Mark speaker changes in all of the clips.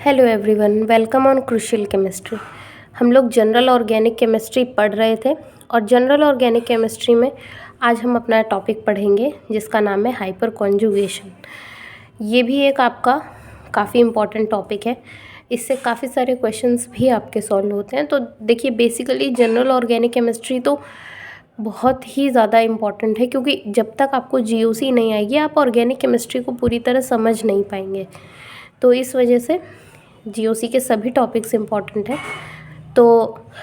Speaker 1: Hello everyone, welcome on crucial chemistry. हम लोग general organic chemistry पढ़ रहे थे और जनरल ऑर्गेनिक केमिस्ट्री में आज हम अपना टॉपिक पढ़ेंगे जिसका नाम है हाइपर कॉन्जुगेशन। ये भी एक आपका काफ़ी इम्पॉर्टेंट टॉपिक है। इससे काफ़ी सारे क्वेश्चंस भी आपके सॉल्व होते हैं। तो देखिए, बेसिकली जनरल ऑर्गेनिक केमिस्ट्री तो बहुत ही ज़्यादा इम्पॉर्टेंट है, क्योंकि जब तक आपको जीओसी नहीं आएगी आप ऑर्गेनिक केमिस्ट्री को पूरी तरह समझ नहीं पाएंगे। तो इस वजह से जीओसी के सभी टॉपिक्स इम्पॉर्टेंट हैं। तो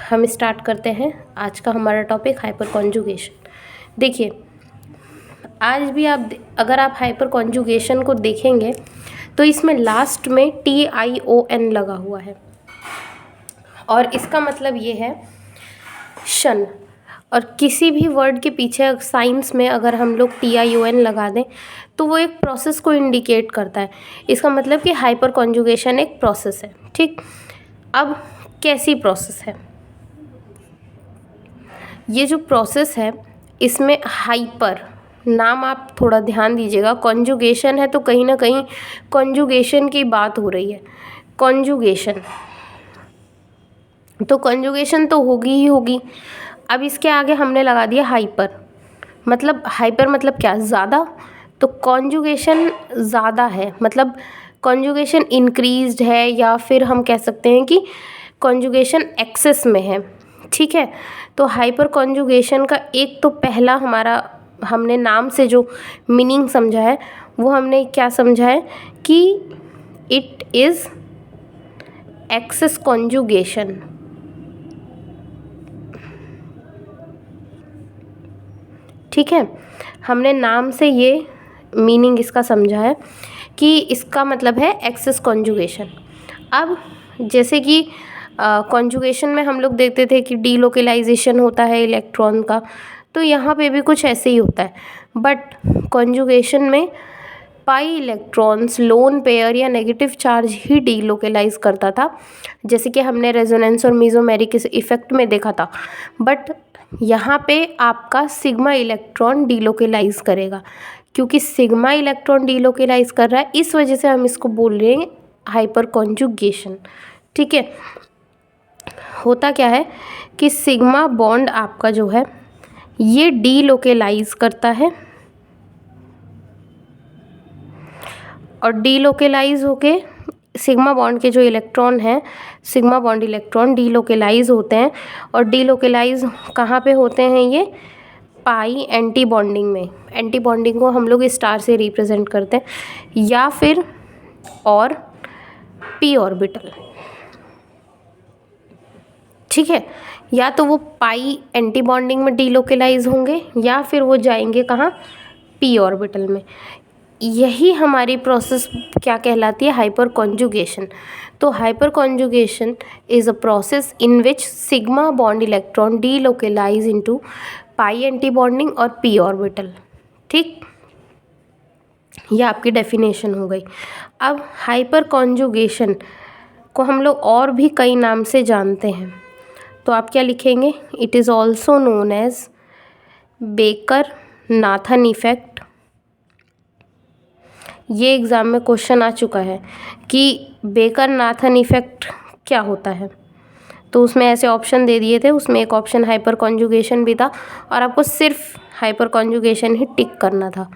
Speaker 1: हम स्टार्ट करते हैं आज का हमारा टॉपिक हाइपर कॉन्जुगेशन। देखिए, आज भी अगर आप हाइपर कॉन्जुगेशन को देखेंगे तो इसमें लास्ट में TION लगा हुआ है और इसका मतलब ये है शन। और किसी भी वर्ड के पीछे साइंस में अगर हम लोग TION लगा दें तो वो एक प्रोसेस को इंडिकेट करता है। इसका मतलब कि हाइपर कॉन्जुगेशन एक प्रोसेस है। ठीक, अब कैसी प्रोसेस है ये? जो प्रोसेस है इसमें हाइपर नाम आप थोड़ा ध्यान दीजिएगा। कॉन्जुगेशन है तो कहीं ना कहीं कॉन्जुगेशन की बात हो रही है। कॉन्जुगेशन तो कॉन्जुगेशन तो होगी ही होगी। अब इसके आगे हमने लगा दिया हाइपर। हाइपर मतलब क्या? ज़्यादा। तो कॉन्जुगेशन ज़्यादा है, मतलब कॉन्जुगेशन इंक्रीज्ड है, या फिर हम कह सकते हैं कि कॉन्जुगेशन एक्सेस में है। ठीक है, तो हाइपर कॉन्जुगेशन का एक तो पहला हमारा हमने नाम से जो मीनिंग समझा है वो हमने क्या समझा है कि इट इज़ एक्सेस कॉन्जुगेशन। ठीक है, हमने नाम से ये मीनिंग इसका समझा है कि इसका मतलब है एक्सेस कॉन्जुगेशन। अब जैसे कि कॉन्जुगेशन में हम लोग देखते थे कि डीलोकेलाइजेशन होता है इलेक्ट्रॉन का, तो यहाँ पे भी कुछ ऐसे ही होता है। बट कॉन्जुगेशन में पाई इलेक्ट्रॉन्स लोन पेयर या नेगेटिव चार्ज ही डीलोकेलाइज करता था, जैसे कि हमने रेजोनेंस और मीजोमेरिक इफेक्ट में देखा था। बट यहाँ पे आपका सिग्मा इलेक्ट्रॉन डीलोकेलाइज करेगा, क्योंकि सिग्मा इलेक्ट्रॉन डीलोकेलाइज कर रहा है, इस वजह से हम इसको बोल रहे हैं हाइपर कॉन्जुगेशन। ठीक है, होता क्या है कि सिग्मा बॉन्ड आपका जो है ये डीलोकेलाइज करता है और डीलोकेलाइज होके सिग्मा बॉन्ड के जो इलेक्ट्रॉन हैं, सिग्मा बॉन्ड इलेक्ट्रॉन डीलोकेलाइज होते हैं। और डीलोकेलाइज कहाँ पे होते हैं? ये पाई एंटी बॉन्डिंग में। एंटी बॉन्डिंग को हम लोग स्टार से रिप्रेजेंट करते हैं, या फिर और पी ऑर्बिटल। ठीक है, या तो वो पाई एंटी बॉन्डिंग में डीलोकेलाइज होंगे या फिर वो जाएंगे कहाँ? पी ऑर्बिटल में। यही हमारी प्रोसेस क्या कहलाती है? Hyper conjugation. तो hyper conjugation is a process in which sigma bond electron delocalize into pi anti bonding और पी ऑर्बिटल। ठीक, यह आपकी डेफिनेशन हो गई। अब हाइपर कॉन्जुगेशन को हम लोग और भी कई नाम से जानते हैं, तो आप क्या लिखेंगे? It is also known as Baker Nathan effect. ये एग्ज़ाम में क्वेश्चन आ चुका है कि बेकर नाथन इफेक्ट क्या होता है, तो उसमें ऐसे ऑप्शन दे दिए थे। उसमें एक ऑप्शन हाइपर कॉन्जुगेशन भी था और आपको सिर्फ हाइपर कॉन्जुगेशन ही टिक करना था।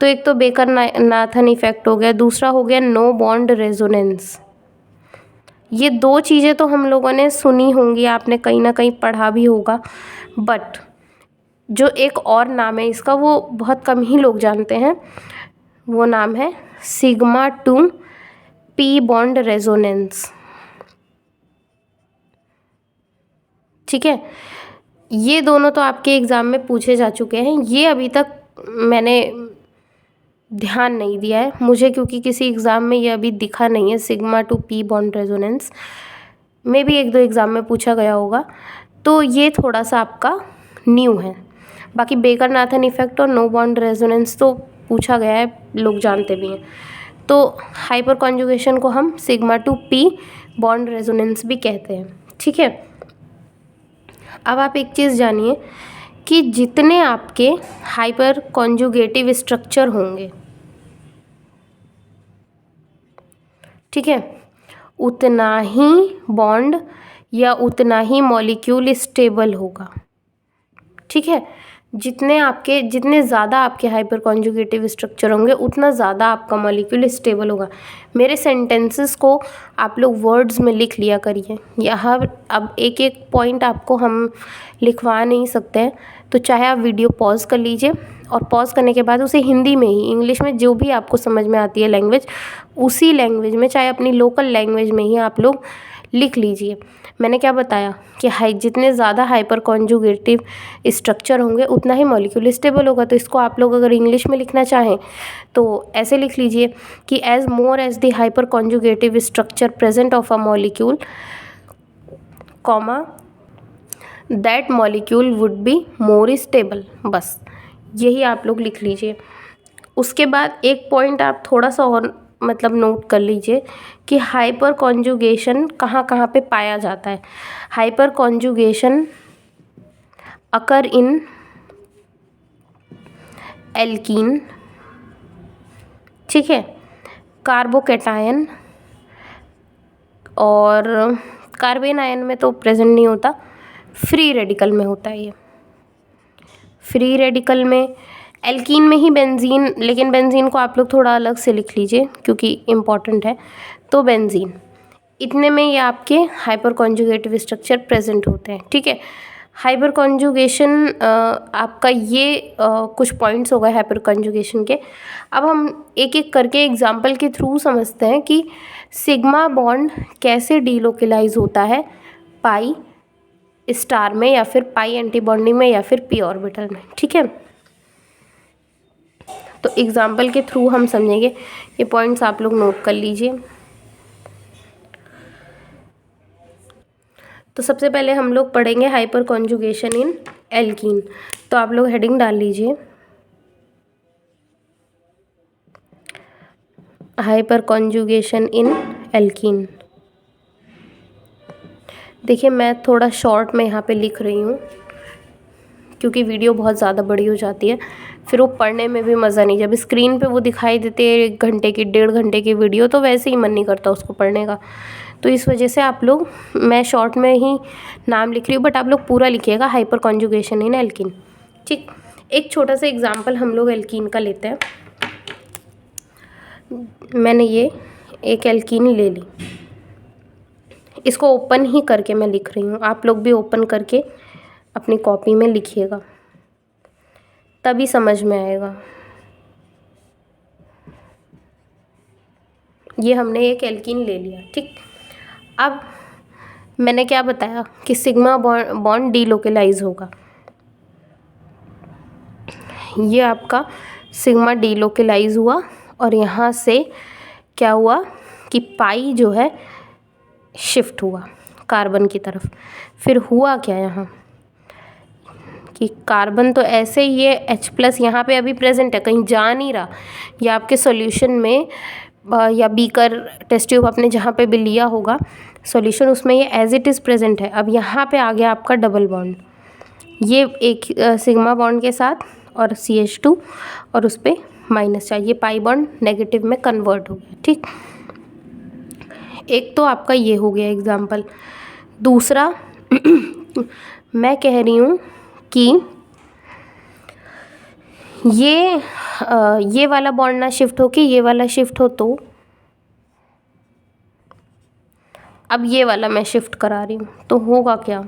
Speaker 1: तो एक तो बेकर नाथन इफेक्ट हो गया, दूसरा हो गया नो बॉन्ड रेजोनेंस। ये दो चीज़ें तो हम लोगों ने सुनी होंगी, आपने कहीं ना कहीं पढ़ा भी होगा। बट जो एक और नाम है इसका वो बहुत कम ही लोग जानते हैं, वो नाम है सिग्मा 2 पी बॉन्ड रेजोनेंस। ठीक है, ये दोनों तो आपके एग्ज़ाम में पूछे जा चुके हैं। ये अभी तक मैंने ध्यान नहीं दिया है मुझे, क्योंकि किसी एग्ज़ाम में ये अभी दिखा नहीं है। सिग्मा 2 पी बॉन्ड रेजोनेंस में भी एक दो एग्ज़ाम में पूछा गया होगा, तो ये थोड़ा सा आपका न्यू है। बाकी बेकर नाथन इफेक्ट और नो बॉन्ड रेजोनेंस तो पूछा गया है, लोग जानते भी हैं। तो हाइपर कॉन्जुगेशन को हम सिग्मा 2 पी बॉन्ड रेजोनेंस भी कहते हैं। ठीक है, अब आप एक चीज़ जानिए कि जितने आपके हाइपर कॉन्जुगेटिव स्ट्रक्चर होंगे, ठीक है, उतना ही बॉन्ड या उतना ही मॉलिक्यूल स्टेबल होगा। ठीक है, जितने ज़्यादा आपके हाइपर कॉन्जुगेटिव स्ट्रक्चर होंगे उतना ज़्यादा आपका मॉलिक्यूल स्टेबल होगा। मेरे सेंटेंसेस को आप लोग वर्ड्स में लिख लिया करिए। यहाँ अब एक एक पॉइंट आपको हम लिखवा नहीं सकते हैं, तो चाहे आप वीडियो पॉज कर लीजिए और पॉज करने के बाद उसे हिंदी में ही, इंग्लिश में जो भी आपको समझ में आती है लैंग्वेज, उसी लैंग्वेज में, चाहे अपनी लोकल लैंग्वेज में ही आप लोग लिख लीजिए। मैंने क्या बताया कि जितने ज़्यादा हाइपर कॉन्जुगेटिव स्ट्रक्चर होंगे उतना ही मॉलिक्यूल स्टेबल होगा। तो इसको आप लोग अगर इंग्लिश में लिखना चाहें तो ऐसे लिख लीजिए कि as more as the hyper conjugative structure present of a molecule comma that molecule would be more stable. बस यही आप लोग लिख लीजिए। उसके बाद एक पॉइंट आप थोड़ा सा और मतलब नोट कर लीजिए कि हाइपर कॉन्जुगेशन कहाँ कहाँ पे पाया जाता है। हाइपर कॉन्जुगेशन अकर इन एल्कीन, ठीक है, कार्बोकैटायन और कार्बेन आयन में तो प्रेजेंट नहीं होता, फ्री रेडिकल में होता है ये। फ्री रेडिकल में एल्कीन में ही बेंजीन, लेकिन बेंजीन को आप लोग थोड़ा अलग से लिख लीजिए क्योंकि इम्पॉर्टेंट है। तो बेंजीन, इतने में ये आपके हाइपर कॉन्जुगेटिव स्ट्रक्चर प्रेजेंट होते हैं। ठीक है, हाइपर कॉन्जुगेशन आपका ये कुछ पॉइंट्स हो गए हाइपर कॉन्जुगेशन के। अब हम एक एक करके एग्जांपल के थ्रू समझते हैं कि सिग्मा बॉन्ड कैसे डीलोकलाइज होता है पाई स्टार में या फिर पाई एंटीबॉन्डिंग में या फिर पी ऑर्बिटल में। ठीक है, तो एग्जाम्पल के थ्रू हम समझेंगे। ये पॉइंट्स आप लोग नोट कर लीजिए। तो सबसे पहले हम लोग पढ़ेंगे हाइपर कॉन्जुगेशन इन एल्कीन। तो आप लोग हेडिंग डाल लीजिए, हाइपर कॉन्जुगेशन इन एल्कीन। देखिए मैं थोड़ा शॉर्ट में यहाँ पे लिख रही हूँ क्योंकि वीडियो बहुत ज़्यादा बड़ी हो जाती है, फिर वो पढ़ने में भी मज़ा नहीं। जब स्क्रीन पे वो दिखाई देते हैं 1 घंटे की 1.5 घंटे की वीडियो, तो वैसे ही मन नहीं करता उसको पढ़ने का। तो इस वजह से आप लोग, मैं शॉर्ट में ही नाम लिख रही हूँ, बट आप लोग पूरा लिखिएगा हाइपर कॉन्जुगेशन इन एल्कीन। ठीक, एक छोटा सा एग्जाम्पल हम लोग एल्कीन का लेते हैं। मैंने ये एक एल्कीन ले ली, इसको ओपन ही करके मैं लिख रही हूँ। आप लोग भी ओपन करके अपनी कॉपी में लिखिएगा, तभी समझ में आएगा। ये हमने एक एल्कीन ले लिया। ठीक, अब मैंने क्या बताया कि सिग्मा बॉन्ड डीलोकलाइज होगा। ये आपका सिग्मा डीलोकलाइज हुआ और यहाँ से क्या हुआ कि पाई जो है शिफ्ट हुआ कार्बन की तरफ। फिर हुआ क्या यहाँ कि कार्बन तो ऐसे ही ये H+ यहाँ पे अभी प्रेजेंट है, कहीं जा नहीं रहा। या आपके सॉल्यूशन में या बीकर टेस्ट ट्यूब आपने जहाँ पे भी लिया होगा सॉल्यूशन, उसमें ये एज इट इज़ प्रेजेंट है। अब यहाँ पे आ गया आपका डबल बॉन्ड, ये एक सिग्मा बॉन्ड के साथ और CH2 और उस पर माइनस चाहिए, पाई बॉन्ड नेगेटिव में कन्वर्ट हो गया। ठीक, एक तो आपका ये हो गया एग्जाम्पल। दूसरा मैं कह रही हूँ कि ये वाला बॉन्ड ना शिफ्ट हो के ये वाला शिफ्ट हो, तो अब ये वाला मैं शिफ्ट करा रही हूँ, तो होगा क्या,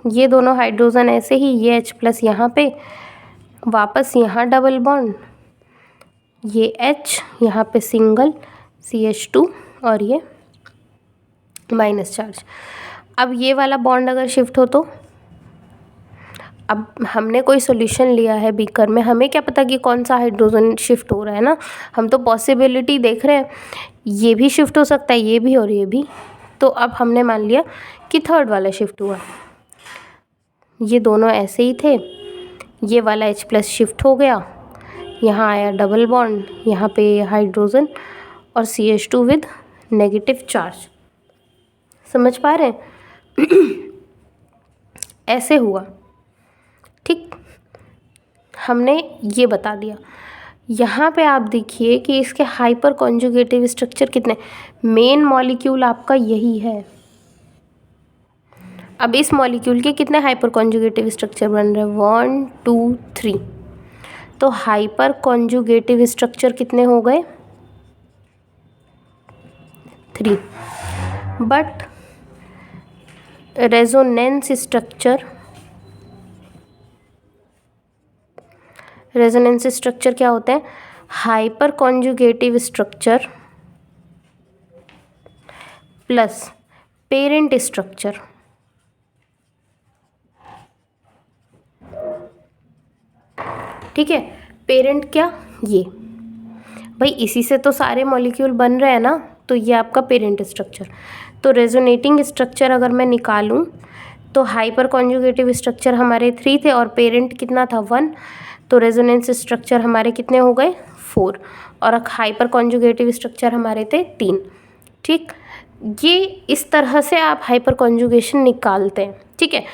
Speaker 1: ये दोनों हाइड्रोजन ऐसे ही, ये H+ यहाँ पे, वापस यहाँ डबल बॉन्ड, ये H यहाँ पे सिंगल CH2 और ये माइनस चार्ज। अब ये वाला बॉन्ड अगर शिफ्ट हो तो, अब हमने कोई सॉल्यूशन लिया है बीकर में, हमें क्या पता कि कौन सा हाइड्रोजन शिफ्ट हो रहा है ना, हम तो पॉसिबिलिटी देख रहे हैं, ये भी शिफ्ट हो सकता है, ये भी और ये भी। तो अब हमने मान लिया कि थर्ड वाला शिफ्ट हुआ। ये दोनों ऐसे ही थे, ये वाला H+ शिफ्ट हो गया, यहाँ आया डबल बॉन्ड, यहाँ पे हाइड्रोजन और CH2 विद नेगेटिव चार्ज। समझ पा रहे हैं? ऐसे हुआ। ठीक, हमने ये बता दिया। यहाँ पे आप देखिए कि इसके हाइपर कॉन्जुगेटिव स्ट्रक्चर कितने, मेन मॉलिक्यूल आपका यही है। अब इस मॉलिक्यूल के कितने हाइपर कॉन्जुगेटिव स्ट्रक्चर बन रहे हैं, 1 2 3। तो हाइपर कॉन्जुगेटिव स्ट्रक्चर कितने हो गए, 3। बट रेजोनेंस स्ट्रक्चर क्या होते हैं, hyper conjugative structure plus parent structure. ठीक है, पेरेंट क्या, ये भाई इसी से तो सारे मॉलिक्यूल बन रहे हैं ना, तो ये आपका पेरेंट स्ट्रक्चर। तो रेजोनेटिंग स्ट्रक्चर अगर मैं निकालूं तो हाइपर कॉन्जुगेटिव स्ट्रक्चर हमारे 3 थे और पेरेंट कितना था, 1। तो रेजोनेंस स्ट्रक्चर हमारे कितने हो गए, 4, और हाइपर कॉन्जुगेटिव स्ट्रक्चर हमारे थे 3। ठीक, ये इस तरह से आप हाइपर कॉन्जुगेशन निकालते हैं। ठीक है,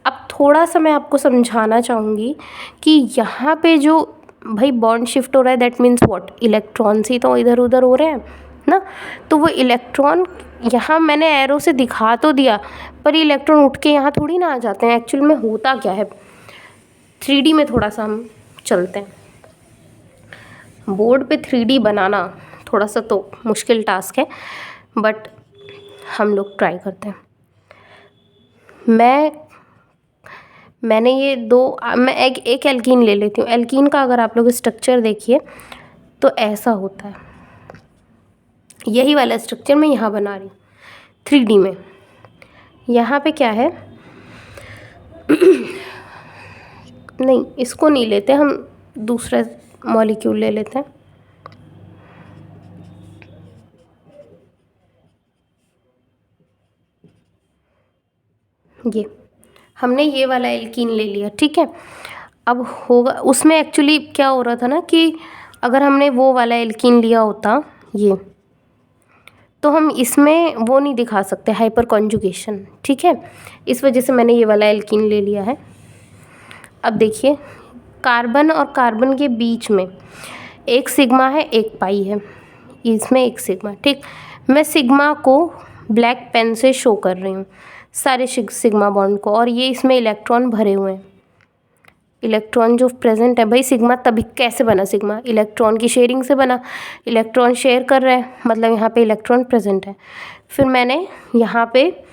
Speaker 1: अब थोड़ा सा मैं आपको समझाना चाहूँगी कि यहाँ पे जो भाई बॉन्ड शिफ्ट हो रहा है, दैट मीन्स व्हाट, इलेक्ट्रॉन्स ही तो इधर उधर हो रहे हैं ना। तो वो इलेक्ट्रॉन यहाँ मैंने एरो से दिखा तो दिया, पर इलेक्ट्रॉन उठ के यहाँ थोड़ी ना आ जाते हैं। एक्चुअल में होता क्या है, 3D में थोड़ा सा हम चलते हैं। बोर्ड पे 3D बनाना थोड़ा सा तो मुश्किल टास्क है, बट हम लोग ट्राई करते हैं। मैंने ये मैं एक एल्कीन ले लेती हूँ। एल्कीन का अगर आप लोग स्ट्रक्चर देखिए तो ऐसा होता है, यही वाला स्ट्रक्चर मैं यहाँ बना रही हूँ 3D में। यहाँ पे क्या है नहीं, इसको नहीं लेते हम, दूसरा मॉलिक्यूल ले लेते हैं। ये हमने ये वाला एल्कीन ले लिया। ठीक है, अब होगा उसमें एक्चुअली क्या हो रहा था ना कि अगर हमने वो वाला एल्कीन लिया होता ये, तो हम इसमें वो नहीं दिखा सकते हाइपर कॉन्जुगेशन। ठीक है, इस वजह से मैंने ये वाला एल्कीन ले लिया है। अब देखिए, कार्बन और कार्बन के बीच में एक सिग्मा है, एक पाई है, इसमें एक सिग्मा। ठीक, मैं सिग्मा को ब्लैक पेन से शो कर रही हूँ सारे सिग्मा बॉन्ड को, और ये इसमें इलेक्ट्रॉन भरे हुए हैं। इलेक्ट्रॉन जो प्रेजेंट है भाई, सिग्मा तभी कैसे बना, सिग्मा इलेक्ट्रॉन की शेयरिंग से बना। इलेक्ट्रॉन शेयर कर रहे हैं, मतलब यहाँ पे इलेक्ट्रॉन प्रेजेंट है। फिर मैंने यहाँ पे,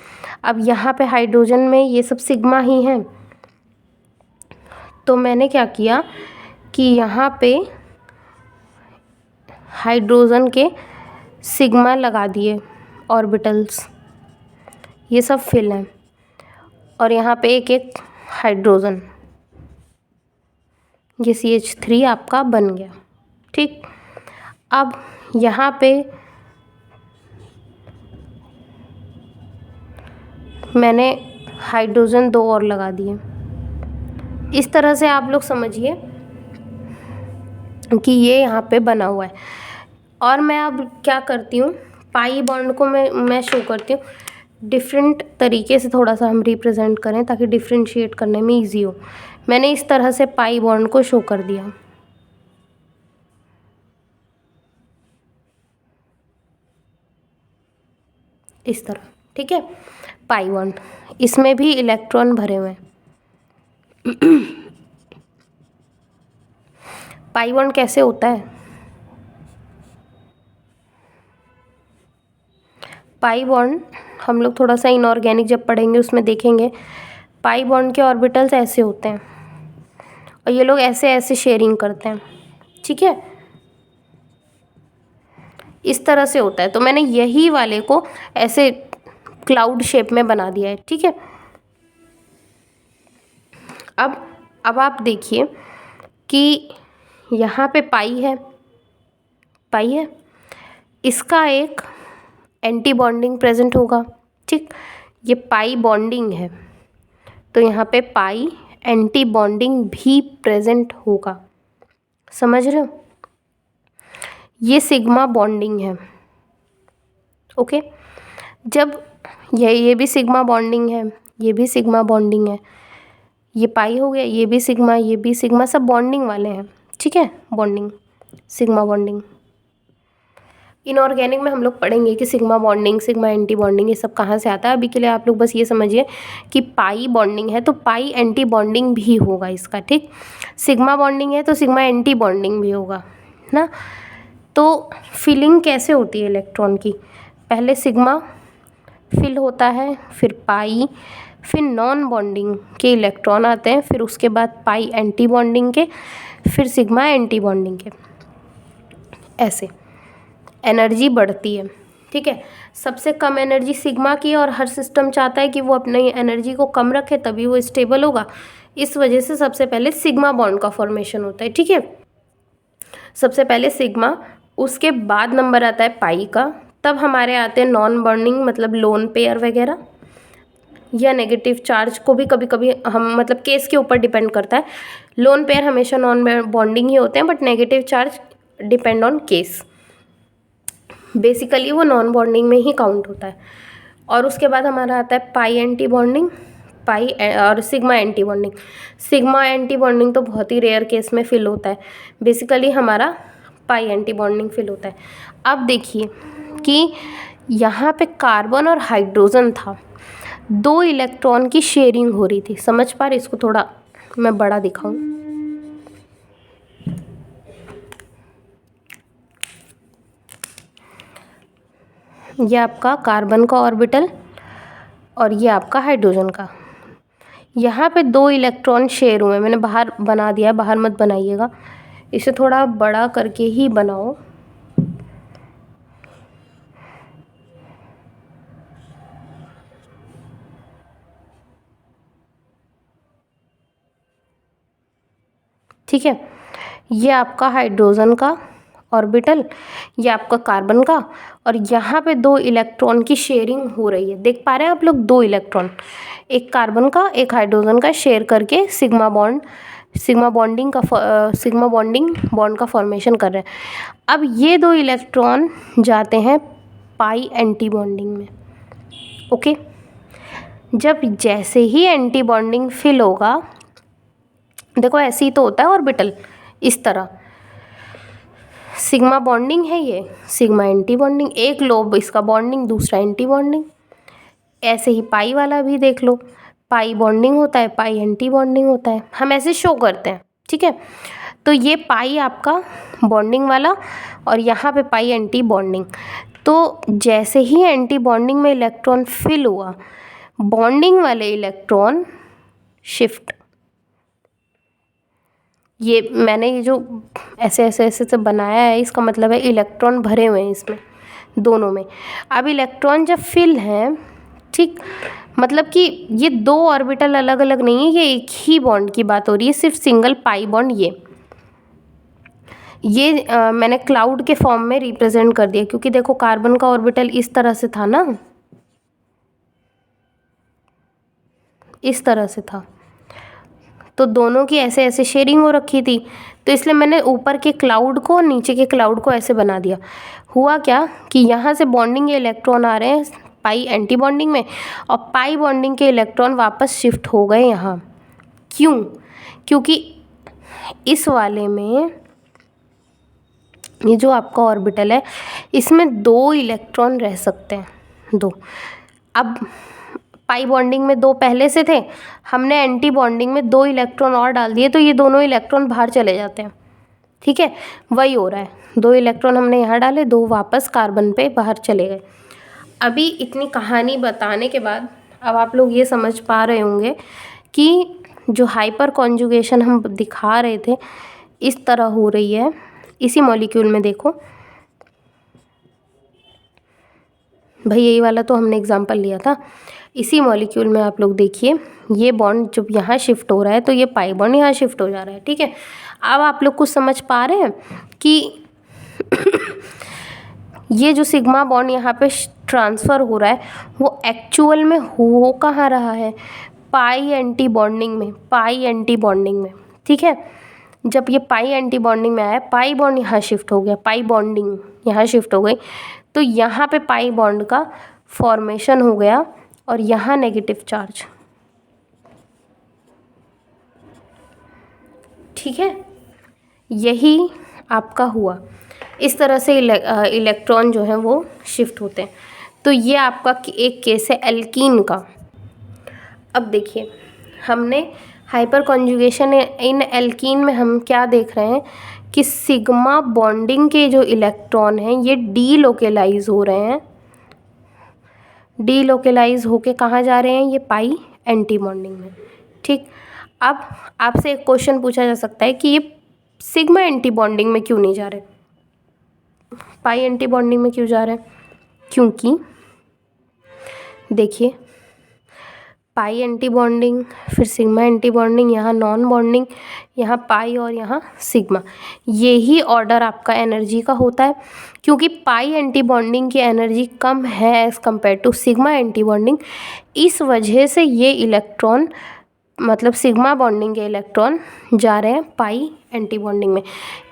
Speaker 1: अब यहाँ पे हाइड्रोजन में ये सब सिग्मा ही हैं, तो मैंने क्या किया कि यहाँ पे हाइड्रोजन के सिग्मा लगा दिए ऑर्बिटल्स, ये सब फिल हैं, और यहाँ पे एक एक हाइड्रोजन, ये CH3 आपका बन गया। ठीक, अब यहाँ पे मैंने हाइड्रोजन 2 और लगा दिए। इस तरह से आप लोग समझिए कि ये यहाँ पे बना हुआ है। और मैं अब क्या करती हूँ, पाई बॉन्ड को मैं शो करती हूँ डिफरेंट तरीके से, थोड़ा सा हम रिप्रेजेंट करें ताकि डिफ्रेंशिएट करने में इजी हो। मैंने इस तरह से पाई बॉन्ड को शो कर दिया, इस तरह। ठीक है, पाई बॉन्ड, इसमें भी इलेक्ट्रॉन भरे हुए हैं। पाई बॉन्ड कैसे होता है, पाई बॉन्ड हम लोग थोड़ा सा इनऑर्गेनिक जब पढ़ेंगे उसमें देखेंगे। पाई बॉन्ड के ऑर्बिटल्स ऐसे होते हैं और ये लोग ऐसे ऐसे शेयरिंग करते हैं। ठीक है, इस तरह से होता है। तो मैंने यही वाले को ऐसे क्लाउड शेप में बना दिया है। ठीक है, अब आप देखिए कि यहाँ पे पाई है, इसका एक एंटी बॉन्डिंग प्रेजेंट होगा। ठीक, ये पाई बॉन्डिंग है, तो यहाँ पे पाई एंटी बॉन्डिंग भी प्रेजेंट होगा। समझ रहे हो, ये सिग्मा बॉन्डिंग है। ओके, जब ये भी सिग्मा बॉन्डिंग है, ये भी सिग्मा बॉन्डिंग है, ये पाई हो गया, ये भी सिग्मा, ये भी सिग्मा, सब बॉन्डिंग वाले हैं। ठीक है, बॉन्डिंग सिग्मा बॉन्डिंग। इनऑर्गेनिक में हम लोग पढ़ेंगे कि sigma bonding, sigma anti bonding, ये सब कहाँ से आता है। अभी के लिए आप लोग बस ये समझिए कि पाई बॉन्डिंग है तो पाई एंटी बॉन्डिंग भी होगा इसका, ठीक। सिग्मा बॉन्डिंग है तो सिग्मा एंटी बॉन्डिंग भी होगा ना। तो फिलिंग कैसे होती है इलेक्ट्रॉन की, पहले सिग्मा फिल होता है, फिर पाई, फिर नॉन बॉन्डिंग के इलेक्ट्रॉन आते हैं, फिर उसके बाद पाई एंटी बॉन्डिंग के, फिर सिग्मा एंटी बॉन्डिंग के। ऐसे एनर्जी बढ़ती है, ठीक है। सबसे कम एनर्जी सिग्मा की, और हर सिस्टम चाहता है कि वो अपनी एनर्जी को कम रखे तभी वो स्टेबल होगा। इस वजह से सबसे पहले सिग्मा बॉन्ड का फॉर्मेशन होता है, ठीक है। सबसे पहले सिग्मा, उसके बाद नंबर आता है पाई का, तब हमारे आते हैं नॉन बॉन्डिंग मतलब लोन पेयर वगैरह, या नेगेटिव चार्ज को भी कभी कभी हम मतलब केस के ऊपर डिपेंड करता है। लोन पेयर हमेशा नॉन बॉन्डिंग ही होते हैं, but negative charge depend on case. Basically वो नॉन बॉन्डिंग में ही काउंट होता है। और उसके बाद हमारा आता है पाई एंटी बॉन्डिंग, पाई और sigma anti bonding. Sigma anti bonding तो बहुत ही रेयर केस में फिल होता है, बेसिकली हमारा पाई एंटी बॉन्डिंग फिल होता है। अब देखिए कि यहाँ पे कार्बन और हाइड्रोजन था, दो इलेक्ट्रॉन की शेयरिंग हो रही थी। समझ पा रहे, इसको थोड़ा मैं बड़ा दिखाऊं। ये आपका कार्बन का ऑर्बिटल और ये आपका हाइड्रोजन का। यहाँ पे दो इलेक्ट्रॉन शेयर हुए, मैंने बाहर बना दिया, बाहर मत बनाइएगा, इसे थोड़ा बड़ा करके ही बनाओ। ठीक है, ये आपका हाइड्रोजन का ऑर्बिटल, ये आपका कार्बन का, और यहाँ पे दो इलेक्ट्रॉन की शेयरिंग हो रही है। देख पा रहे हैं आप लोग, दो इलेक्ट्रॉन, एक कार्बन का एक हाइड्रोजन का शेयर करके सिग्मा बॉन्डिंग बॉन्ड का फॉर्मेशन कर रहे हैं। अब ये दो इलेक्ट्रॉन जाते हैं पाई एंटी बॉन्डिंग में, ओके। जब जैसे ही एंटी बॉन्डिंग फिल होगा, देखो ऐसे ही तो होता है ऑर्बिटल, इस तरह सिग्मा बॉन्डिंग है, ये सिग्मा एंटी बॉन्डिंग, एक लोब इसका बॉन्डिंग, दूसरा एंटी बॉन्डिंग। ऐसे ही पाई वाला भी देख लो, पाई बॉन्डिंग होता है, पाई एंटी बॉन्डिंग होता है, हम ऐसे शो करते हैं, ठीक है। तो ये पाई आपका बॉन्डिंग वाला और यहाँ पे पाई एंटी बॉन्डिंग। तो जैसे ही एंटी बॉन्डिंग में इलेक्ट्रॉन फिल हुआ, बॉन्डिंग वाले इलेक्ट्रॉन शिफ्ट, ये मैंने ये जो ऐसे से बनाया है, इसका मतलब है इलेक्ट्रॉन भरे हुए हैं इसमें दोनों में। अब इलेक्ट्रॉन जब फिल हैं, ठीक, मतलब कि ये दो ऑर्बिटल अलग अलग नहीं है, ये एक ही बॉन्ड की बात हो रही है, सिर्फ सिंगल पाई बॉन्ड। ये मैंने क्लाउड के फॉर्म में रिप्रेजेंट कर दिया, क्योंकि देखो कार्बन का ऑर्बिटल इस तरह से था ना, इस तरह से था, तो दोनों की ऐसे ऐसे शेयरिंग हो रखी थी, तो इसलिए मैंने ऊपर के क्लाउड को नीचे के क्लाउड को ऐसे बना दिया। हुआ क्या कि यहाँ से बॉन्डिंग के इलेक्ट्रॉन आ रहे हैं पाई एंटी बॉन्डिंग में, और पाई बॉन्डिंग के इलेक्ट्रॉन वापस शिफ्ट हो गए यहाँ। क्यों? क्योंकि इस वाले में ये जो आपका ऑर्बिटल है, इसमें दो इलेक्ट्रॉन रह सकते हैं, दो। अब पाई बॉन्डिंग में दो पहले से थे, हमने एंटी बॉन्डिंग में दो इलेक्ट्रॉन और डाल दिए, तो ये दोनों इलेक्ट्रॉन बाहर चले जाते हैं, ठीक है। वही हो रहा है, दो इलेक्ट्रॉन हमने यहाँ डाले, दो वापस कार्बन पे बाहर चले गए। अभी इतनी कहानी बताने के बाद अब आप लोग ये समझ पा रहे होंगे कि जो हाइपर कॉन्जुगेशन हम दिखा रहे थे, इस तरह हो रही है। इसी मॉलिक्यूल में देखो भाई, यही वाला तो हमने एग्जाम्पल लिया था। इसी मॉलिक्यूल में आप लोग देखिए, ये बॉन्ड जब यहाँ शिफ्ट हो रहा है तो ये पाई बॉन्ड यहाँ शिफ्ट हो जा रहा है, ठीक है। अब आप लोग कुछ समझ पा रहे हैं कि ये जो सिग्मा बॉन्ड यहाँ पे ट्रांसफ़र हो रहा है, वो एक्चुअल में हो कहाँ रहा है, पाई एंटी बॉन्डिंग में, पाई एंटी बॉन्डिंग में, ठीक है। जब ये पाई एंटी बॉन्डिंग में आया, पाई बॉन्ड यहाँ शिफ्ट हो गया, पाई बॉन्डिंग यहाँ शिफ्ट हो गई, तो यहाँ पे पाई बॉन्ड का फॉर्मेशन हो गया और यहाँ नेगेटिव चार्ज, ठीक है। यही आपका हुआ, इस तरह से इलेक्ट्रॉन जो है वो शिफ्ट होते हैं। तो ये आपका एक केस है एल्कीन का। अब देखिए, हमने हाइपर कॉन्जुगेशन इन एल्कीन में हम क्या देख रहे हैं कि सिग्मा बॉन्डिंग के जो इलेक्ट्रॉन हैं ये डीलोकेलाइज हो रहे हैं। डीलोकेलाइज होके कहाँ जा रहे हैं? ये पाई एंटी बॉन्डिंग में। ठीक, अब आपसे एक क्वेश्चन पूछा जा सकता है कि ये सिग्मा एंटी बॉन्डिंग में क्यों नहीं जा रहे, पाई एंटी बॉन्डिंग में क्यों जा रहे हैं? क्योंकि देखिए, पाई एंटी बॉन्डिंग, फिर सिग्मा एंटी बॉन्डिंग, यहाँ नॉन बॉन्डिंग, यहाँ पाई और यहाँ सिग्मा, यही ऑर्डर आपका एनर्जी का होता है। क्योंकि पाई एंटी बॉन्डिंग की एनर्जी कम है as compare to sigma anti bonding, इस वजह से ये इलेक्ट्रॉन, मतलब सिग्मा बॉन्डिंग के इलेक्ट्रॉन जा रहे हैं पाई एंटी बॉन्डिंग में।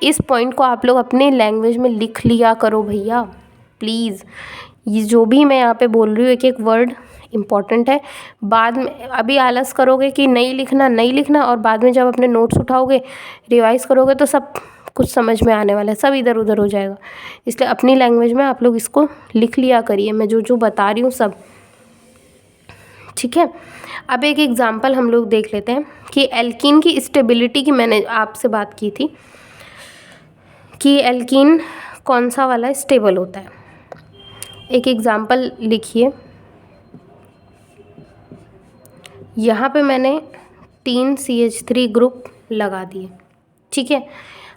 Speaker 1: इस पॉइंट को आप लोग अपने लैंग्वेज में लिख लिया करो भैया प्लीज़। ये जो भी मैं यहाँ पे बोल रही हूँ, एक एक वर्ड इम्पॉर्टेंट है। बाद में अभी आलस करोगे कि नहीं लिखना, और बाद में जब अपने नोट्स उठाओगे, रिवाइज करोगे, तो सब कुछ समझ में आने वाला है, सब इधर उधर हो जाएगा। इसलिए अपनी लैंग्वेज में आप लोग इसको लिख लिया करिए, मैं जो जो बता रही हूँ सब। ठीक है, अब एक एग्जांपल हम लोग देख लेते हैं कि एल्कीन की स्टेबिलिटी की मैंने आपसे बात की थी कि एल्कीन कौन सा वाला स्टेबल होता है। एक एग्जांपल लिखिए, यहाँ पे मैंने 3 CH3 ग्रुप लगा दिए। ठीक है,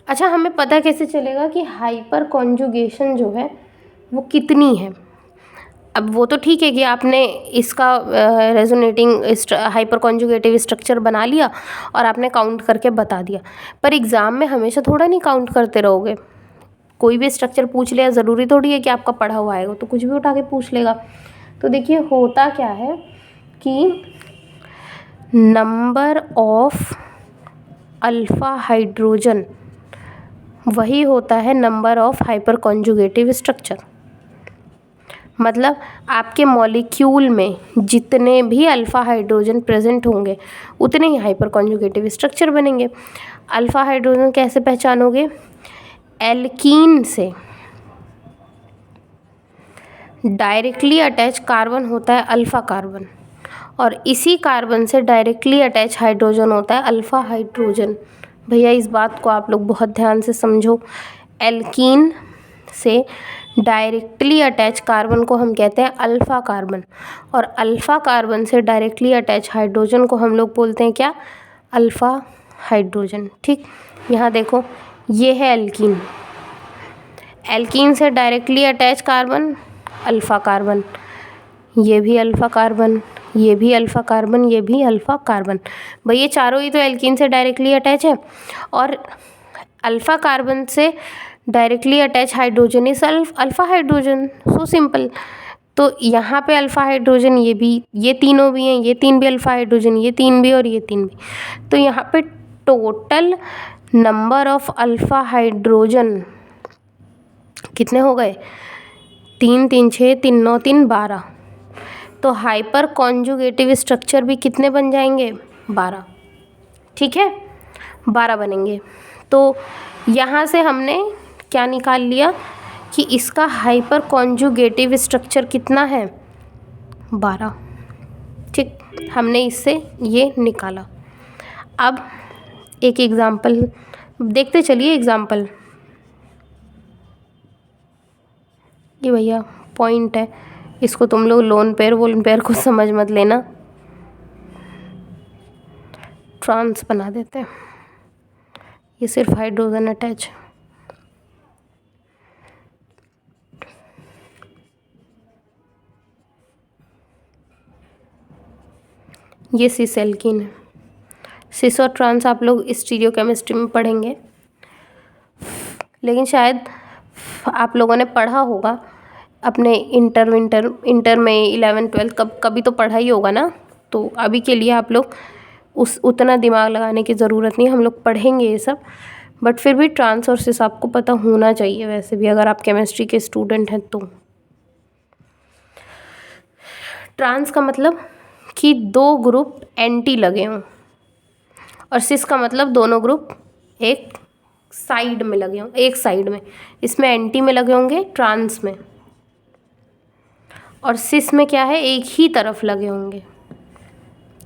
Speaker 1: अच्छा, हमें पता कैसे चलेगा कि हाइपर कॉन्जुगेशन जो है वो कितनी है? अब वो तो ठीक है कि आपने इसका रेजोनेटिंग हाइपर कॉन्जुगेटिव स्ट्रक्चर बना लिया और आपने काउंट करके बता दिया, पर एग्ज़ाम में हमेशा थोड़ा नहीं काउंट करते रहोगे। कोई भी स्ट्रक्चर पूछ लिया, ज़रूरी थोड़ी है कि आपका पढ़ा हुआ आएगा, तो कुछ भी उठा के पूछ लेगा। तो देखिए, होता क्या है कि नंबर ऑफ अल्फ़ा हाइड्रोजन वही होता है number of hyper conjugative structure. मतलब आपके मॉलिक्यूल में जितने भी अल्फ़ा हाइड्रोजन प्रेजेंट होंगे उतने ही हाइपर कॉन्जुगेटिव स्ट्रक्चर बनेंगे। अल्फ़ा हाइड्रोजन कैसे पहचानोगे? एल्कीन से डायरेक्टली अटैच कार्बन होता है अल्फ़ा कार्बन, और इसी कार्बन से डायरेक्टली अटैच हाइड्रोजन होता है अल्फ़ा हाइड्रोजन। भैया इस बात को आप लोग बहुत ध्यान से समझो। एल्कीन से डायरेक्टली अटैच कार्बन को हम कहते हैं अल्फ़ा कार्बन, और अल्फ़ा कार्बन से डायरेक्टली अटैच हाइड्रोजन को हम लोग बोलते हैं क्या? Alpha hydrogen. ठीक, यहाँ देखो, ये है एल्कीन। एल्कीन से directly attach carbon alpha carbon, ये भी अल्फ़ा कार्बन, ये भी अल्फ़ा कार्बन, ये भी अल्फ़ा कार्बन। भाई ये चारों ही तो एल्कीन से डायरेक्टली अटैच है, और अल्फ़ा कार्बन से डायरेक्टली अटैच हाइड्रोजन इस अल्फ़ा हाइड्रोजन। So simple. तो यहाँ पे अल्फ़ा हाइड्रोजन, ये भी, ये तीनों भी हैं, ये तीन भी अल्फ़ा हाइड्रोजन, ये तीन भी और ये तीन भी। तो यहाँ पे total number of alpha hydrogen कितने हो गए? 3 3 6 3 9 3 12। तो हाइपर कॉन्जुगेटिव स्ट्रक्चर भी कितने बन जाएंगे? 12। ठीक है, 12 बनेंगे। तो यहाँ से हमने क्या निकाल लिया कि इसका हाइपर कॉन्जुगेटिव स्ट्रक्चर कितना है? 12। ठीक, हमने इससे ये निकाला। अब एक एग्ज़ाम्पल देखते चलिए। एग्ज़ाम्पल, ये भैया पॉइंट है, इसको तुम लोग लोन पेयर को समझ मत लेना, ट्रांस बना देते हैं। ये सिर्फ हाइड्रोजन अटैच। ये सिस एल्कीन है। सिस और ट्रांस आप लोग स्टीरियो केमिस्ट्री में पढ़ेंगे, लेकिन शायद आप लोगों ने पढ़ा होगा अपने इंटर में 11 12 कभी तो पढ़ा ही होगा ना। तो अभी के लिए आप लोग उतना दिमाग लगाने की ज़रूरत नहीं, हम लोग पढ़ेंगे ये सब, बट फिर भी ट्रांस और सिस आपको पता होना चाहिए वैसे भी, अगर आप केमिस्ट्री के स्टूडेंट हैं तो। ट्रांस का मतलब कि 2 ग्रुप एंटी लगे हों, और सिस का मतलब दोनों ग्रुप एक साइड में लगे होंगे, एक साइड में, इसमें एंटी में लगे होंगे ट्रांस में, और सिस में क्या है, एक ही तरफ लगे होंगे।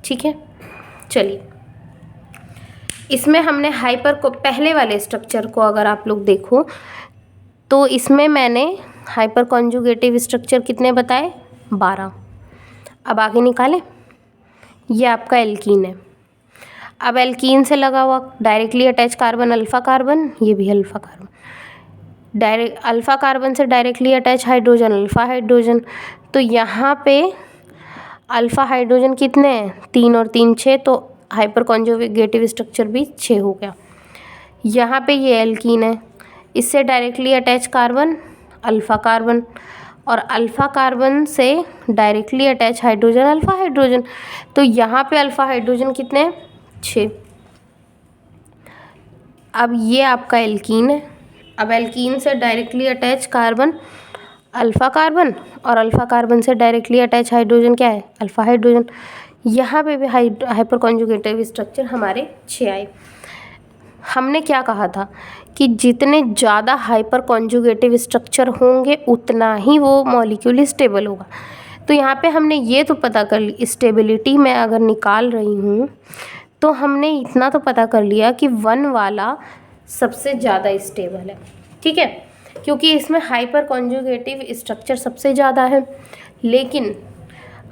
Speaker 1: ठीक है, चलिए इसमें हमने हाइपर को, पहले वाले स्ट्रक्चर को अगर आप लोग देखो तो इसमें मैंने हाइपर कॉन्जुगेटिव स्ट्रक्चर कितने बताए, 12। अब आगे निकालें, ये आपका एल्कीन है। अब एल्कीन से लगा हुआ directly attach carbon alpha carbon, ये भी alpha carbon, direct alpha carbon से directly attach hydrogen alpha hydrogen. तो यहाँ पे अल्फ़ा हाइड्रोजन कितने हैं, 3 और 3 6, तो हाइपर कॉन्जुगेटिव स्ट्रक्चर भी 6 हो गया। यहाँ पे ये एल्कीन है, इससे directly attach carbon alpha carbon, और अल्फ़ा कार्बन से directly attach hydrogen alpha hydrogen. तो यहाँ पे अल्फ़ा हाइड्रोजन कितने हैं, 6। अब ये आपका एल्कीन है। अब एल्कीन से directly attach carbon alpha carbon, और अल्फ़ा कार्बन से डायरेक्टली अटैच हाइड्रोजन क्या है, अल्फ़ा हाइड्रोजन। यहाँ पे भी हाइपर कॉन्जुगेटिव स्ट्रक्चर हमारे 6 आए। हमने क्या कहा था कि जितने ज़्यादा हाइपर कॉन्जुगेटिव स्ट्रक्चर होंगे उतना ही वो मॉलिक्यूल स्टेबल होगा। तो यहाँ पे हमने ये तो पता कर ली, स्टेबिलिटी मैं अगर निकाल रही हूँ तो हमने इतना तो पता कर लिया कि 1 वाला सबसे ज़्यादा स्टेबल है। ठीक है, क्योंकि इसमें हाइपर कॉन्जुगेटिव स्ट्रक्चर सबसे ज़्यादा है। लेकिन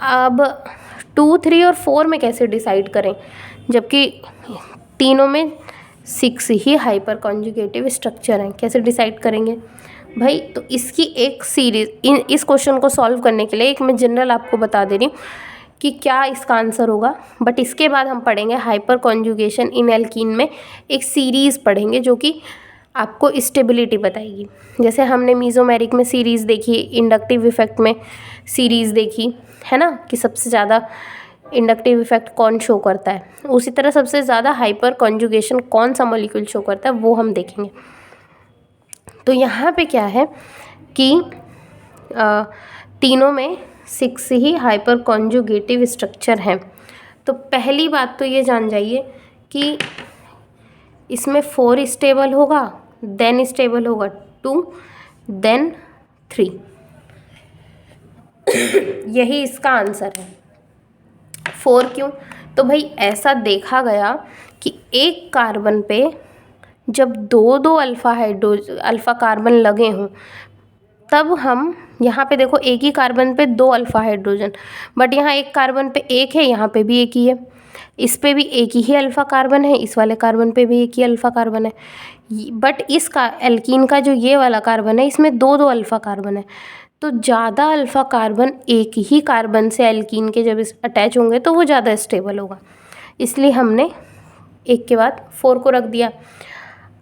Speaker 1: अब 2 3 और 4 में कैसे डिसाइड करें, जबकि तीनों में 6 ही हाइपर कॉन्जुगेटिव स्ट्रक्चर हैं, कैसे डिसाइड करेंगे भाई। तो इसकी एक सीरीज़, इस क्वेश्चन को सॉल्व करने के लिए एक मैं जनरल आपको बता दे रही हूँ कि क्या इसका आंसर होगा। बट इसके बाद हम पढ़ेंगे हाइपर कॉन्जुगेशन इन एल्कीन में एक सीरीज़ पढ़ेंगे जो कि आपको स्टेबिलिटी बताएगी। जैसे हमने मीज़ोमेरिक में सीरीज़ देखी, इंडक्टिव इफेक्ट में सीरीज़ देखी है ना, कि सबसे ज़्यादा इंडक्टिव इफेक्ट कौन शो करता है, उसी तरह सबसे ज़्यादा हाइपर कॉन्जुगेशन कौन सा मॉलिक्यूल शो करता है वो हम देखेंगे। तो यहाँ पे क्या है कि तीनों में 6 ही हाइपर कॉन्जुगेटिव स्ट्रक्चर हैं। तो पहली बात तो ये जान जाइए कि इसमें 4 स्टेबल होगा, देन स्टेबल होगा 2, देन 3। यही इसका आंसर है। 4 क्यों, तो भाई ऐसा देखा गया कि एक कार्बन पे जब 2 अल्फ़ा कार्बन लगे हों तब हम यहाँ पे देखो एक ही कार्बन पे 2 अल्फ़ा हाइड्रोजन, बट यहाँ एक कार्बन पे एक है, यहाँ पे भी एक ही है, इस पे भी एक ही अल्फ़ा कार्बन है, इस वाले कार्बन पे भी एक ही अल्फ़ा कार्बन है। बट इसका एल्कीन का जो ये वाला कार्बन है इसमें 2 अल्फ़ा कार्बन है। तो ज़्यादा अल्फ़ा कार्बन एक ही कार्बन से एल्कीन के जब इस अटैच होंगे तो वो ज़्यादा स्टेबल होगा, इसलिए हमने एक के बाद 4 को रख दिया।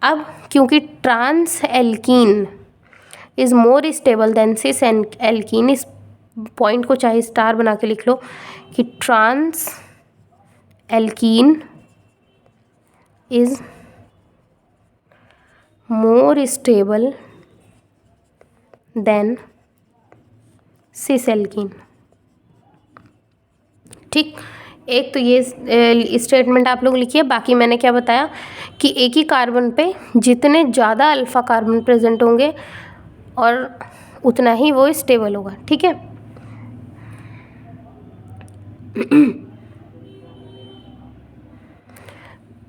Speaker 1: अब क्योंकि trans alkene is more stable than cis alkene, इस पॉइंट को चाहे स्टार बना के लिख लो कि trans alkene is more stable than cis alkene. ठीक, एक तो ये स्टेटमेंट आप लोग लिखिए। बाकी मैंने क्या बताया कि एक ही कार्बन पे जितने ज़्यादा अल्फ़ा कार्बन प्रेजेंट होंगे और उतना ही वो स्टेबल होगा। ठीक है,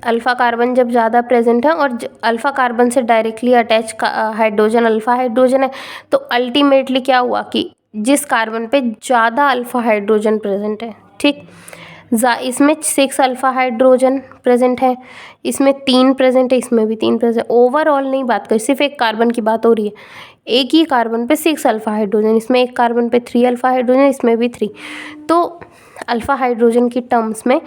Speaker 1: अल्फ़ा कार्बन जब ज़्यादा प्रेजेंट है और अल्फ़ा कार्बन से directly attach hydrogen alpha hydrogen है, तो अल्टीमेटली क्या हुआ कि जिस कार्बन पे ज़्यादा अल्फ़ा हाइड्रोजन प्रेजेंट है, ठीक, इसमें 6 अल्फ़ा हाइड्रोजन प्रेजेंट है, इसमें 3 प्रेजेंट है, इसमें भी 3 प्रेजेंट। ओवरऑल नहीं बात करें, सिर्फ एक कार्बन की बात हो रही है। एक ही कार्बन पे 6 अल्फ़ा हाइड्रोजन, इसमें एक कार्बन पे 3 अल्फ़ा हाइड्रोजन, इसमें भी 3। तो अल्फ़ा हाइड्रोजन की टर्म्स में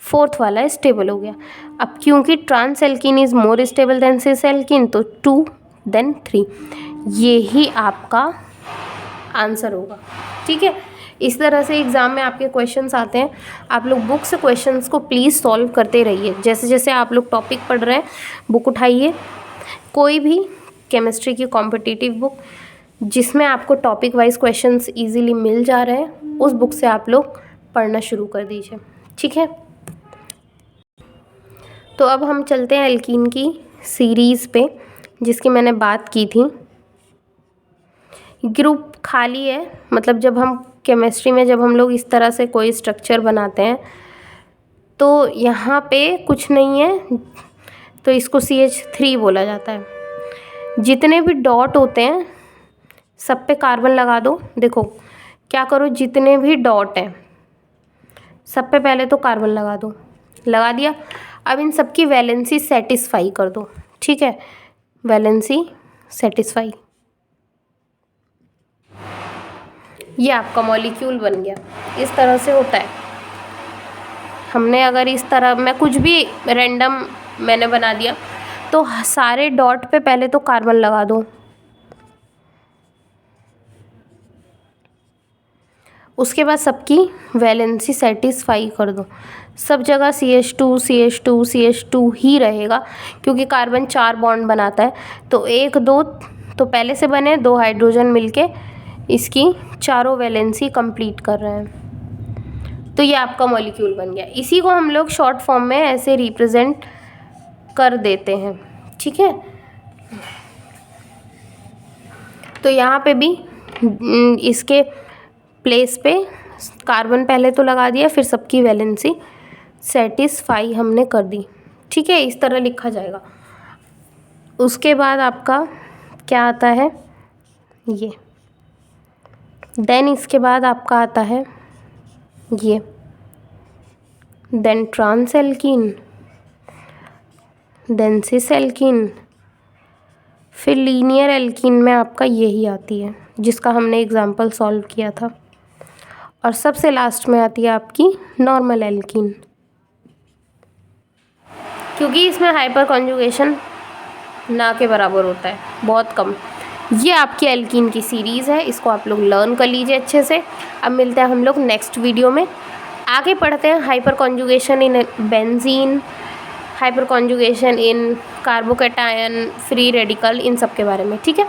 Speaker 1: 4th वाला स्टेबल हो गया। अब क्योंकि trans alkene is more stable than cis alkene, तो 2 देन 3, ये ही आपका आंसर होगा। ठीक है, इस तरह से एग्ज़ाम में आपके क्वेश्चंस आते हैं। आप लोग बुक से क्वेश्चंस को प्लीज़ सॉल्व करते रहिए। जैसे जैसे आप लोग टॉपिक पढ़ रहे हैं बुक उठाइए, कोई भी केमिस्ट्री की कॉम्पिटिटिव बुक जिसमें आपको टॉपिक वाइज क्वेश्चंस इजीली मिल जा रहे हैं उस बुक से आप लोग पढ़ना शुरू कर दीजिए। ठीक है, तो अब हम चलते हैं एल्कीन की सीरीज़ पे जिसकी मैंने बात की थी। ग्रुप खाली है, मतलब जब हम केमिस्ट्री में जब हम लोग इस तरह से कोई स्ट्रक्चर बनाते हैं तो यहाँ पे कुछ नहीं है, तो इसको CH3 बोला जाता है। जितने भी डॉट होते हैं सब पे कार्बन लगा दो। देखो क्या करो, जितने भी डॉट हैं सब पे पहले तो कार्बन लगा दो, लगा दिया। अब इन सब की वैलेंसी सेटिस्फाई कर दो, ठीक है, वैलेंसी सेटिस्फाई। ये आपका मॉलिक्यूल बन गया। इस तरह से होता है। हमने अगर इस तरह मैं कुछ भी रैंडम मैंने बना दिया तो सारे डॉट पे पहले तो कार्बन लगा दो, उसके बाद सबकी वैलेंसी सेटिस्फाई कर दो। सब जगह CH2 CH2 CH2 ही रहेगा, क्योंकि कार्बन 4 बॉन्ड बनाता है। तो 1 2 तो पहले से बने, 2 हाइड्रोजन मिलके इसकी चारों वैलेंसी कंप्लीट कर रहे हैं। तो ये आपका मॉलिक्यूल बन गया। इसी को हम लोग शॉर्ट फॉर्म में ऐसे रिप्रेजेंट कर देते हैं, ठीक है। तो यहाँ पे भी इसके प्लेस पे कार्बन पहले तो लगा दिया, फिर सबकी वैलेंसी सेटिस्फाई हमने कर दी, ठीक है। इस तरह लिखा जाएगा। उसके बाद आपका क्या आता है, ये देन इसके बाद आपका आता है ये, then trans alkene, then cis alkene, फिर लीनियर एल्कीन में आपका यही आती है जिसका हमने एग्जाम्पल सॉल्व किया था, और सबसे लास्ट में आती है आपकी नॉर्मल एल्कीन, क्योंकि इसमें हाइपर कॉन्जुगेशन ना के बराबर होता है, बहुत कम। ये आपकी एल्कीन की सीरीज़ है, इसको आप लोग लर्न कर लीजिए अच्छे से। अब मिलते हैं हम लोग नेक्स्ट वीडियो में। आगे पढ़ते हैं hyper conjugation in benzene, hyper conjugation in carbocation, free radical, इन सब के बारे में, ठीक है।